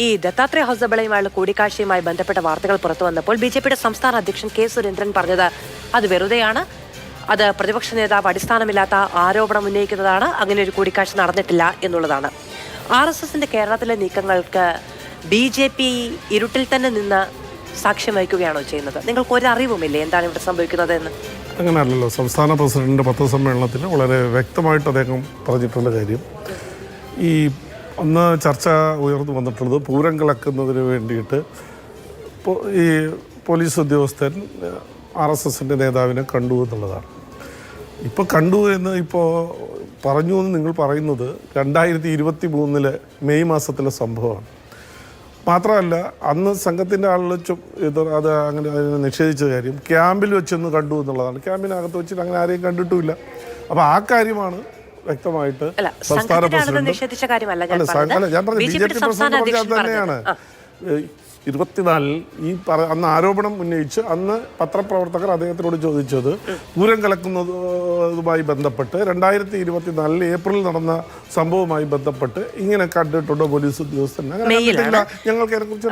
ഈ ദത്താത്രേയ ഹൗസബളയുമായുള്ള കൂടിക്കാഴ്ചയുമായി ബന്ധപ്പെട്ട വാർത്തകൾ പുറത്തു വന്നപ്പോൾ ബിജെപിയുടെ സംസ്ഥാന അധ്യക്ഷൻ കെ സുരേന്ദ്രൻ പറഞ്ഞത് അത് വെറുതെയാണ്, അത് പ്രതിപക്ഷ നേതാവ് അടിസ്ഥാനമില്ലാത്ത ആരോപണം ഉന്നയിക്കുന്നതാണ്, അങ്ങനെ ഒരു കൂടിക്കാഴ്ച നടന്നിട്ടില്ല എന്നുള്ളതാണ്. RSSന്റെ കേരളത്തിലെ നീക്കങ്ങൾക്ക് BJP ഇരുട്ടിൽ തന്നെ നിന്ന് സാക്ഷ്യം വഹിക്കുകയാണോ ചെയ്യുന്നത്? നിങ്ങൾക്ക് ഒരു അറിവുമില്ലേ എന്താണ് ഇവിടെ സംഭവിക്കുന്നത് എന്ന്? അങ്ങനെയല്ലല്ലോ. സംസ്ഥാന പ്രസിഡന്റ് പത്രസമ്മേളനത്തിൽ വളരെ വ്യക്തമായിട്ട് അദ്ദേഹം പറഞ്ഞിട്ടുള്ള കാര്യം, ഈ ഒന്ന് ചർച്ച ഉയർന്നു വന്നിട്ടുള്ളത് പൂരം കലക്കുന്നതിന് വേണ്ടിയിട്ട് ഈ പോലീസ് ഉദ്യോഗസ്ഥൻ RSSന്റെ നേതാവിനെ കണ്ടു എന്നുള്ളതാണ്. ഇപ്പോൾ കണ്ടു എന്ന് ഇപ്പോൾ പറഞ്ഞു എന്ന് നിങ്ങൾ പറയുന്നത് 2023 മെയ് മാസത്തിലെ സംഭവമാണ്. മാത്രമല്ല, അന്ന് സംഘത്തിൻ്റെ ആളുകൾ അത് അങ്ങനെ നിഷേധിച്ച കാര്യം ക്യാമ്പിൽ വെച്ചൊന്ന് കണ്ടു എന്നുള്ളതാണ്. ക്യാമ്പിനകത്ത് വെച്ചിട്ട് അങ്ങനെ ആരെയും കണ്ടിട്ടുമില്ല. അപ്പോൾ ആ കാര്യമാണ് വ്യക്തമായിട്ട് സംസ്ഥാന പ്രസിഡന്റ് നിഷേധിച്ച കാര്യമല്ല ഞാൻ പറഞ്ഞത്. BJP പ്രസിഡന്റ് പറഞ്ഞത് തന്നെയാണ്. 24 ഈ അന്ന് ആരോപണം ഉന്നയിച്ച് അന്ന് പത്രപ്രവർത്തകർ അദ്ദേഹത്തിനോട് ചോദിച്ചത് പൂരം കലക്കുന്നതുമായി ബന്ധപ്പെട്ട് 2024 ഏപ്രിൽ നടന്ന സംഭവവുമായി ബന്ധപ്പെട്ട് ഇങ്ങനെ കണ്ടിട്ടുണ്ടോ പോലീസ് ഉദ്യോഗസ്ഥൻ? ഞങ്ങൾക്ക് അതിനെക്കുറിച്ച്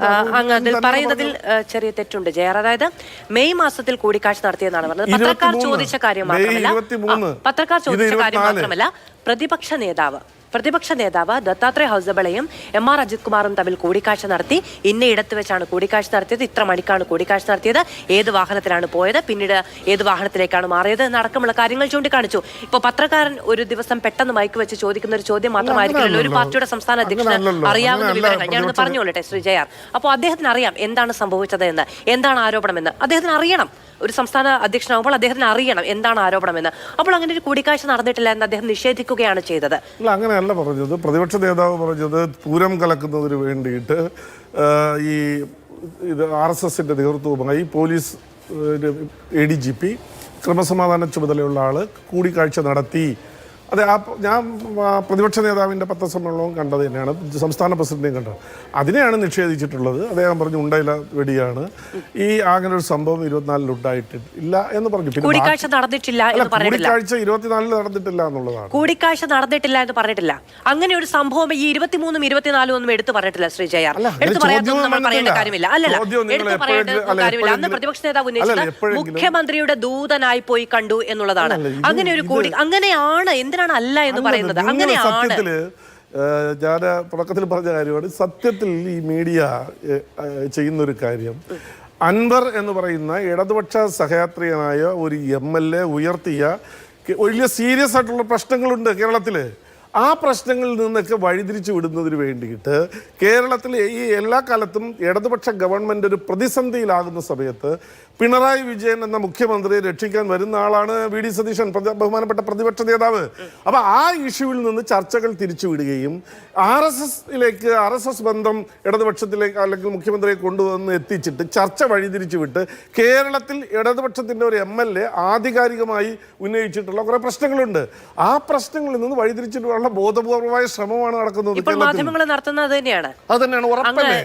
പറയുന്നതിൽ ചെറിയ തെറ്റുണ്ട് ജയർ. അതായത് മെയ് മാസത്തിൽ കൂടിക്കാഴ്ച നടത്തിയെന്നാണ് പറഞ്ഞത്. പത്രക്കാർ ചോദിച്ച കാര്യം മാത്രമല്ല, പ്രതിപക്ഷ നേതാവ് ദത്താത്രേയ ഹൗസബളയും MR അജിത് കുമാറും തമ്മിൽ കൂടിക്കാഴ്ച നടത്തി. ഇടത്ത് വെച്ചാണ് കൂടിക്കാഴ്ച നടത്തിയത്, ഇത്ര മണിക്കാണ് കൂടിക്കാഴ്ച നടത്തിയത്, ഏത് വാഹനത്തിലാണ് പോയത്, പിന്നീട് ഏത് വാഹനത്തിലേക്കാണ് മാറിയത് എന്നടക്കമുള്ള കാര്യങ്ങൾ ചൂണ്ടിക്കാണിച്ചു. ഇപ്പോൾ പത്രക്കാരൻ ഒരു ദിവസം പെട്ടെന്ന് മൈക്ക് വെച്ച് ചോദിക്കുന്ന ഒരു ചോദ്യം മാത്രമായിരിക്കില്ലല്ലോ ഒരു പാർട്ടിയുടെ സംസ്ഥാന അധ്യക്ഷന് അറിയാവുന്ന വിവരങ്ങൾ. ഞാനൊന്ന് പറഞ്ഞോളട്ടെ ശ്രീ ജയർ. അപ്പോൾ അദ്ദേഹത്തിന് അറിയാം എന്താണ് സംഭവിച്ചത് എന്ന്, എന്താണ് ആരോപണമെന്ന് അദ്ദേഹത്തിന് അറിയണം. ഒരു സംസ്ഥാന അധ്യക്ഷനാകുമ്പോൾ അദ്ദേഹത്തിന് അറിയണം എന്താണ് ആരോപണമെന്ന്. അപ്പോൾ അങ്ങനെ ഒരു കൂടിക്കാഴ്ച നടന്നിട്ടില്ല എന്ന് അദ്ദേഹം നിഷേധിക്കുകയാണ് ചെയ്തത്. അങ്ങനെയല്ല പറഞ്ഞത്. പ്രതിപക്ഷ നേതാവ് പറഞ്ഞത് പൂരം കലക്കുന്നതിന് വേണ്ടിയിട്ട് ഈ RSSന്റെ നേതൃത്വവുമായി പോലീസ് ADGP ക്രമസമാധാന ചുമതലയുള്ള ആള് കൂടിക്കാഴ്ച നടത്തി. അതെ, ഞാൻ പ്രതിപക്ഷ നേതാവിൻ്റെ പത്രസമ്മേളനവും കണ്ടത് തന്നെയാണ്, സംസ്ഥാന പ്രസിഡന്റിനെയും കണ്ടത്. അതിനെയാണ് നിഷേധിച്ചിട്ടുള്ളത്. അദ്ദേഹം പറഞ്ഞു ഉണ്ടയില്ല വെടിയാണ്, ഈ അങ്ങനെ ഒരു സംഭവം 24 ഉണ്ടായിട്ടില്ല എന്ന് പറഞ്ഞു. കൂടിക്കാഴ്ച നടന്നിട്ടില്ല എന്ന് പറഞ്ഞിട്ടില്ല. കൂടിക്കാഴ്ച 24 നടന്നിട്ടില്ല എന്നുള്ളതാണ്. കൂടിക്കാഴ്ച നടന്നിട്ടില്ല എന്ന് പറഞ്ഞിട്ടില്ല. അങ്ങനെ ഒരു സംഭവം ഈ 23 24 ഒന്നും എടുത്തു പറഞ്ഞിട്ടില്ല ശ്രീ ജയർ. എടുത്തു പറയാത്തൊന്നും നമ്മൾ പറയേണ്ട കാര്യമില്ല. അല്ലല്ല, എടുത്തു പറയേണ്ട കാര്യമില്ല. അന്ന് പ്രതിപക്ഷ നേതാവ് ഉന്നയിച്ചത് മുഖ്യമന്ത്രിയുടെ ദൂതനായി പോയി കണ്ടു എന്നുള്ളതാണ്. അങ്ങനെ ഒരു അങ്ങനെയാണ് അല്ല എന്ന് പറയുന്നത്. സത്യത്തില് ഞാൻ തുടക്കത്തിൽ പറഞ്ഞ കാര്യമാണ്. സത്യത്തിൽ ഈ മീഡിയ ചെയ്യുന്നൊരു കാര്യം, അൻവർ എന്ന് പറയുന്ന ഇടതുപക്ഷ സഹയാത്രികനായ ഒരു MLA ഉയർത്തിയ വലിയ സീരിയസ് ആയിട്ടുള്ള പ്രശ്നങ്ങളുണ്ട് കേരളത്തില്. ആ പ്രശ്നങ്ങളിൽ നിന്നൊക്കെ വഴിതിരിച്ചു വിടുന്നതിന് വേണ്ടിയിട്ട് കേരളത്തിൽ ഈ എല്ലാ കാലത്തും ഇടതുപക്ഷ ഗവൺമെന്റ് ഒരു പ്രതിസന്ധിയിലാകുന്ന സമയത്ത് പിണറായി വിജയൻ എന്ന മുഖ്യമന്ത്രിയെ രക്ഷിക്കാൻ വരുന്ന ആളാണ് VD സതീശൻ, ബഹുമാനപ്പെട്ട പ്രതിപക്ഷ നേതാവ്. അപ്പൊ ആ ഇഷ്യൂവിൽ നിന്ന് ചർച്ചകൾ തിരിച്ചുവിടുകയും RSS ബന്ധം ഇടതുപക്ഷത്തിലേക്ക് അല്ലെങ്കിൽ മുഖ്യമന്ത്രിയെ കൊണ്ടുവന്ന് എത്തിച്ചിട്ട് ചർച്ച വഴിതിരിച്ചു വിട്ട് കേരളത്തിൽ ഇടതുപക്ഷത്തിന്റെ ഒരു MLA ആധികാരികമായി ഉന്നയിച്ചിട്ടുള്ള കുറെ പ്രശ്നങ്ങളുണ്ട്. ആ പ്രശ്നങ്ങളിൽ നിന്ന് വഴിതിരിച്ചിട്ടുള്ള ബോധപൂർവമായ ശ്രമമാണ് നടക്കുന്നത്. മാധ്യമങ്ങൾ നടത്തുന്നത് തന്നെയാണ്. അത് തന്നെയാണ് ഉറപ്പല്ലേ.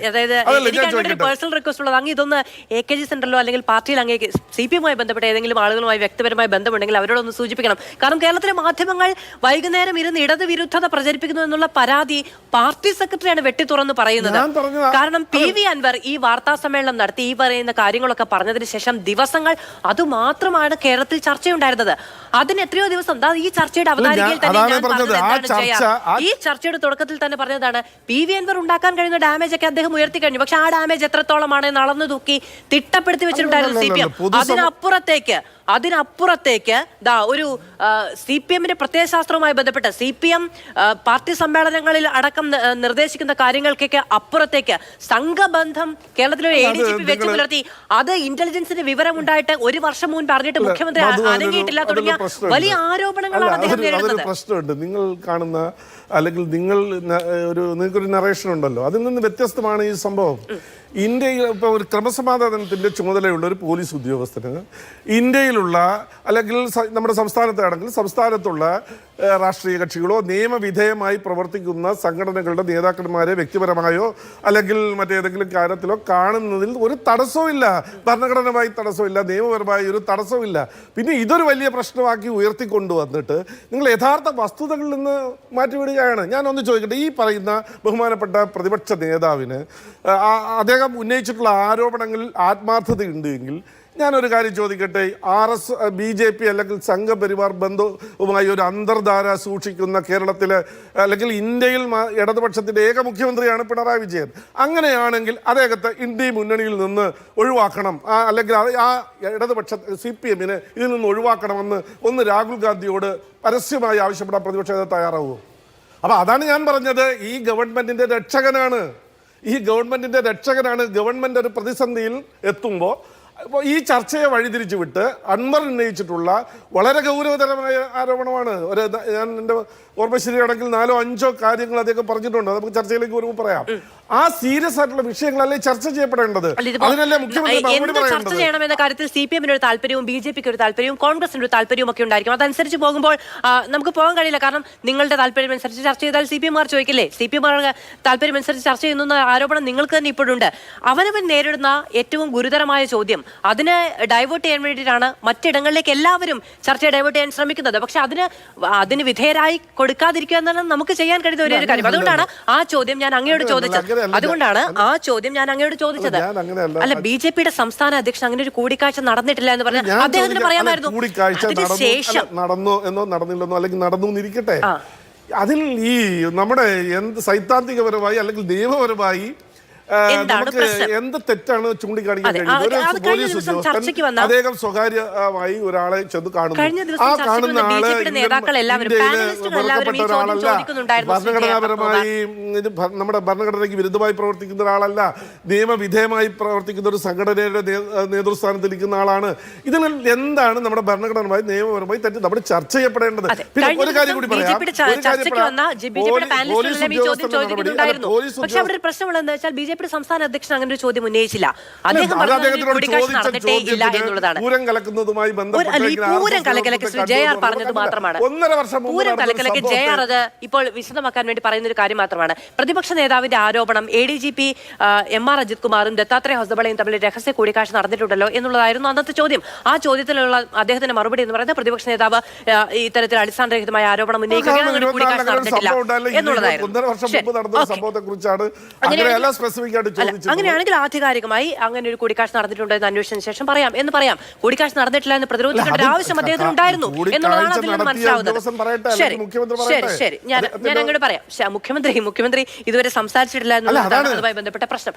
പേഴ്സണൽ റിക്വസ്റ്റ് ഉള്ളത്, അങ്ങ് ഇതൊന്ന് AKG സെന്ററിലോ അല്ലെങ്കിൽ പാർട്ടിയിൽ അങ്ങേക്ക് CPM-മായി ബന്ധപ്പെട്ട ഏതെങ്കിലും ആളുകളുമായി വ്യക്തിപരമായ ബന്ധമുണ്ടെങ്കിൽ അവരോടൊന്ന് സൂചിപ്പിക്കണം. കാരണം കേരളത്തിലെ മാധ്യമങ്ങൾ വൈകുന്നേരം ഇരുന്ന് ഇടത് വിരുദ്ധത പ്രചരിപ്പിക്കുന്നു എന്നുള്ള പരാതി പാർട്ടി സെക്രട്ടറിയാണ് വെട്ടി തുറന്ന് പറയുന്നത്. കാരണം PV അൻവർ ഈ വാർത്താ സമ്മേളനം നടത്തി ഈ പറയുന്ന കാര്യങ്ങളൊക്കെ പറഞ്ഞതിന് ശേഷം ദിവസങ്ങൾ അതുമാത്രമാണ് കേരളത്തിൽ ചർച്ചയുണ്ടായിരുന്നത്. അതിന് എത്രയോ ദിവസം ഈ ചർച്ചയുടെ അവതാരികയിൽ തന്നെ ഈ ചർച്ചയുടെ തുടക്കത്തിൽ തന്നെ പറഞ്ഞതാണ് PV അൻവർ ഉണ്ടാക്കാൻ കഴിയുന്ന ഡാമേജ് ഒക്കെ അദ്ദേഹം ഉയർത്തി കഴിഞ്ഞു. പക്ഷെ ആ ഡാമേജ് എത്രത്തോളമാണ് അളന്നു തൂക്കി തിട്ടപ്പെടുത്തി വെച്ചിട്ടുണ്ടായിരുന്നു CPM. അതിനപ്പുറത്തേക്ക് ഒരു CPM-ന്റെ പ്രത്യയശാസ്ത്രവുമായി ബന്ധപ്പെട്ട് CPM പാർട്ടി സമ്മേളനങ്ങളിൽ അടക്കം നിർദ്ദേശിക്കുന്ന കാര്യങ്ങൾക്കൊക്കെ അപ്പുറത്തേക്ക് സംഘബന്ധം കേരളത്തിലെ ADGP വെച്ച് പുലർത്തി. അത് ഇന്റലിജൻസിന് വിവരമുണ്ടായിട്ട് 1 വർഷം മുൻപ് അറിഞ്ഞിട്ട് മുഖ്യമന്ത്രി അനങ്ങിയിട്ടില്ല തുടങ്ങിയ വലിയ ആരോപണങ്ങളാണ് അദ്ദേഹം നേരിടുന്നത്. പ്രശ്നമുണ്ട്. നിങ്ങൾ കാണുന്ന അല്ലെങ്കിൽ നിങ്ങൾക്കൊരു നറേഷൻ ഉണ്ടല്ലോ, അതിൽ നിന്ന് വ്യത്യസ്തമാണ് ഈ സംഭവം. ഇന്ത്യയിൽ ഇപ്പോൾ ഒരു ക്രമസമാധാനത്തിൻ്റെ ചുമതലയുള്ള ഒരു പോലീസ് ഉദ്യോഗസ്ഥന് ഇന്ത്യയിലുള്ള അല്ലെങ്കിൽ നമ്മുടെ സംസ്ഥാനത്താണെങ്കിൽ സംസ്ഥാനത്തുള്ള രാഷ്ട്രീയ കക്ഷികളോ നിയമവിധേയമായി പ്രവർത്തിക്കുന്ന സംഘടനകളുടെ നേതാക്കന്മാരെ വ്യക്തിപരമായോ അല്ലെങ്കിൽ മറ്റേതെങ്കിലും കാര്യത്തിലോ കാണുന്നതിൽ ഒരു തടസ്സവുമില്ല. ഭരണഘടനമായി തടസ്സമില്ല, നിയമപരമായി ഒരു തടസ്സമില്ല. പിന്നെ ഇതൊരു വലിയ പ്രശ്നമാക്കി ഉയർത്തിക്കൊണ്ടുവന്നിട്ട് നിങ്ങൾ യഥാർത്ഥ വസ്തുതകളിൽ നിന്ന് മാറ്റിവിടുകയാണ്. ഞാനൊന്ന് ചോദിക്കട്ടെ, ഈ പറയുന്ന ബഹുമാനപ്പെട്ട പ്രതിപക്ഷ നേതാവിന് അദ്ദേഹം ഉന്നയിച്ചിട്ടുള്ള ആരോപണങ്ങളിൽ ആത്മാർത്ഥതയുണ്ട് എങ്കിൽ ഞാനൊരു കാര്യം ചോദിക്കട്ടെ, BJP അല്ലെങ്കിൽ സംഘപരിവാർ ബന്ധവുമായി ഒരു അന്തർധാര സൂക്ഷിക്കുന്ന കേരളത്തിലെ അല്ലെങ്കിൽ ഇന്ത്യയിൽ ഇടതുപക്ഷത്തിൻ്റെ ഏക മുഖ്യമന്ത്രിയാണ് പിണറായി വിജയൻ. അങ്ങനെയാണെങ്കിൽ അദ്ദേഹത്തെ ഇന്ത്യ മുന്നണിയിൽ നിന്ന് ഒഴിവാക്കണം, അല്ലെങ്കിൽ ആ ഇടതുപക്ഷ CPM ഇതിൽ നിന്ന് ഒഴിവാക്കണമെന്ന് ഒന്ന് രാഹുൽ ഗാന്ധിയോട് പരസ്യമായി ആവശ്യപ്പെടാൻ പ്രതിപക്ഷ നേതാവ് തയ്യാറാവുമോ? അപ്പോൾ അതാണ് ഞാൻ പറഞ്ഞത്, ഈ ഗവൺമെൻറ്റിൻ്റെ രക്ഷകനാണ്, ഗവൺമെൻറ് ഒരു പ്രതിസന്ധിയിൽ എത്തുമ്പോൾ അപ്പോൾ ഈ ചർച്ചയെ വഴിതിരിച്ചു വിട്ട് അൻവർ ഉന്നയിച്ചിട്ടുള്ള വളരെ ഗൗരവതരമായ ആരോപണമാണ്. ഞാൻ എൻ്റെ ഓർമ്മ ശരിയാണെങ്കിൽ 4-5 കാര്യങ്ങൾ അദ്ദേഹം പറഞ്ഞിട്ടുണ്ട്. നമുക്ക് ചർച്ചയിലേക്ക് വരുമ്പോൾ പറയാം. ആ സീരിയസ് ആയിട്ടുള്ള വിഷയങ്ങളല്ലേ ചർച്ച ചെയ്യപ്പെടേണ്ടത്. അതിനല്ലേ മുഖ്യമന്ത്രി ചർച്ച ചെയ്യണമെന്ന കാര്യത്തിൽ CPM ഒരു താല്പര്യവും BJP ഒരു താല്പര്യവും കോൺഗ്രസിന് ഒരു താല്പര്യവും ഒക്കെ ഉണ്ടായിരിക്കും. അതനുസരിച്ച് പോകുമ്പോൾ നമുക്ക് പോകാൻ കഴിയില്ല. കാരണം നിങ്ങളുടെ താല്പര്യം അനുസരിച്ച് ചർച്ച ചെയ്താൽ CPM ചോദിക്കില്ലേ? CPM താല്പര്യം അനുസരിച്ച് ചർച്ച ചെയ്യുന്ന ആരോപണം നിങ്ങൾക്ക് തന്നെ ഇപ്പോഴുണ്ട്. അവനവൻ നേരിടുന്ന ഏറ്റവും ഗുരുതരമായ ചോദ്യം, അതിനെ ഡൈവേർട്ട് ചെയ്യാൻ വേണ്ടിയിട്ടാണ് മറ്റിടങ്ങളിലേക്ക് എല്ലാവരും ചർച്ചയെ ഡൈവേർട്ട് ചെയ്യാൻ ശ്രമിക്കുന്നത്. പക്ഷെ അതിന് വിധേയരായി കൊടുക്കാതിരിക്കുക എന്നാണ് നമുക്ക് ചെയ്യാൻ കഴിയുന്ന ഒരേ ഒരു കാര്യം. അതുകൊണ്ടാണ് ആ ചോദ്യം ഞാൻ അങ്ങയോട് ചോദിച്ചത്. അല്ല, BJPയുടെ സംസ്ഥാന അധ്യക്ഷൻ അങ്ങനെ ഒരു കൂടിക്കാഴ്ച നടന്നിട്ടില്ല എന്ന് പറഞ്ഞാൽ അദ്ദേഹത്തിന് പറയാമായിരുന്നു. നടന്നോ എന്നോ നടന്നില്ലെന്നോ അല്ലെങ്കിൽ നടന്നു എന്നിരിക്കട്ടെ, അതിൽ ഈ നമ്മുടെ സൈദ്ധാന്തികപരമായി അല്ലെങ്കിൽ നിയമപരമായി എന്ത് തെറ്റാണ് ചൂണ്ടിക്കാണിക്കാൻ കഴിയുന്നത്? പോലീസ് ഉദ്യോഗസ്ഥൻ അദ്ദേഹം സ്വകാര്യമായി ഒരാളെ ചെന്ന് കാണുന്നു. ആ കാണുന്ന ആള് വെറുക്കപ്പെട്ട ഒരാളല്ല, ഭരണഘടനാപരമായി നമ്മുടെ ഭരണഘടനയ്ക്ക് വിരുദ്ധമായി പ്രവർത്തിക്കുന്ന ഒരാളല്ല, നിയമവിധേയമായി പ്രവർത്തിക്കുന്ന ഒരു സംഘടനയുടെ നേതൃസ്ഥാനത്തിരിക്കുന്ന ആളാണ്. ഇതിൽ എന്താണ് നമ്മുടെ ഭരണഘടനമായി നിയമപരമായി തെറ്റ് നമ്മൾ ചർച്ച ചെയ്യപ്പെടേണ്ടത്? പിന്നെ ഒരു കാര്യം കൂടി പറയാം, സംസ്ഥാന അധ്യക്ഷൻ അങ്ങനെ ഒരു ചോദ്യം ഉന്നയിച്ചില്ല. അദ്ദേഹം എന്നുള്ളതാണ്. പൂരം കലക്കുന്നതുമായി പൂരം കലക്കലക്ക് JR പറഞ്ഞത് മാത്രമാണ്. പൂരം കലക്കലക്ക് JR അത് ഇപ്പോൾ വിശദമാക്കാൻ വേണ്ടി പറയുന്ന ഒരു കാര്യം മാത്രമാണ്. പ്രതിപക്ഷ നേതാവിന്റെ ആരോപണം ADGP MR അജിത് കുമാറും ദത്താത്രേയ ഹൊസബളയും തമ്മിൽ രഹസ്യ കൂടിക്കാഴ്ച നടന്നിട്ടുണ്ടല്ലോ എന്നുള്ളതായിരുന്നു അന്നത്തെ ചോദ്യം. ആ ചോദ്യത്തിലുള്ള അദ്ദേഹത്തിന്റെ മറുപടി എന്ന് പറയുന്നത് പ്രതിപക്ഷ നേതാവ് ഇത്തരത്തിൽ അടിസ്ഥാനരഹിതമായ ആരോപണം ഉന്നയിക്കുകയാണ്, കൂടിക്കാഴ്ച നടന്നിട്ടില്ല എന്നുള്ളതായിരുന്നു. അങ്ങനെയാണെങ്കിൽ ആധികാരികമായി അങ്ങനെ ഒരു കൂടിക്കാഴ്ച നടന്നിട്ടുണ്ടോ എന്ന് അന്വേഷിച്ചതിന് ശേഷം പറയാം. കൂടിക്കാഴ്ച നടന്നിട്ടില്ല എന്ന് പ്രതിരോധിക്കേണ്ട ആവശ്യം അദ്ദേഹത്തിന് ഉണ്ടായിരുന്നു എന്നുള്ളതാണ് അതിൽ നിന്ന് മനസ്സിലാവുന്നത്. ശരി, ഞാൻ അങ്ങോട്ട് പറയാം. മുഖ്യമന്ത്രി ഇതുവരെ സംസാരിച്ചിട്ടില്ല എന്നുള്ളതാണ് അതുമായി ബന്ധപ്പെട്ട പ്രശ്നം.